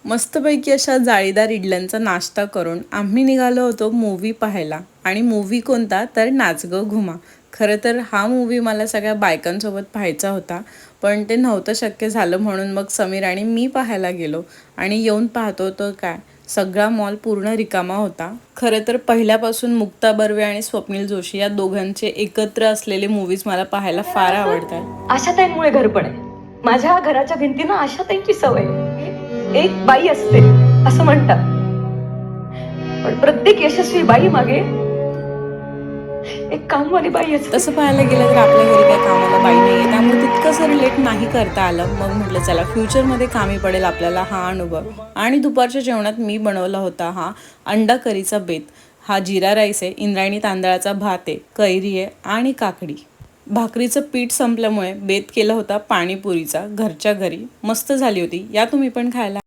मस्तपैकी अशा जाळीदार इडल्यांचा नाश्ता करून आम्ही निघालो होतो मूव्ही पाहायला. आणि मूव्ही कोणता तर नाच गं घुमा. खरं तर हा मूव्ही मला सगळ्या बायकांसोबत पाहायचा होता, पण ते नव्हतं शक्य झालं. म्हणून मग समीर आणि मी पाहायला गेलो. आणि येऊन पाहतो तर काय, सगळा मॉल पूर्ण रिकामा होता. खरं तर पहिल्यापासून मुक्ता बर्वे आणि स्वप्नील जोशी या दोघांचे एकत्र असलेले मूव्हीज मला पाहायला फार आवडतात. आशाताईंमुळे घर पण आहे. माझ्या घराच्या भिंतीनं आशाताईंची सवय आहे. एक बाई असते असं म्हणतात, पण प्रत्येक यशस्वी बाई मागे एक कामवाली बाई असते. तसं पाहायला गेलं तर आपल्या घरी काय कामाला बाई नाही आहे, त्यामुळे तितकंसं रिलेट नाही करता आलं. मग म्हटलं चला फ्युचरमध्ये कामी पडेल आपल्याला हा अनुभव. आणि दुपारच्या जेवणात मी बनवला होता हा अंडा करीचा बेत. हा जिरा राईस आहे, इंद्रायणी तांदळाचा भात आहे, कैरी आहे आणि काकडी. भाकरीचं पीठ संपल्यामुळे बेत केला होता पाणीपुरीचा घरच्या घरी. मस्त झाली होती, या तुम्ही पण खायला.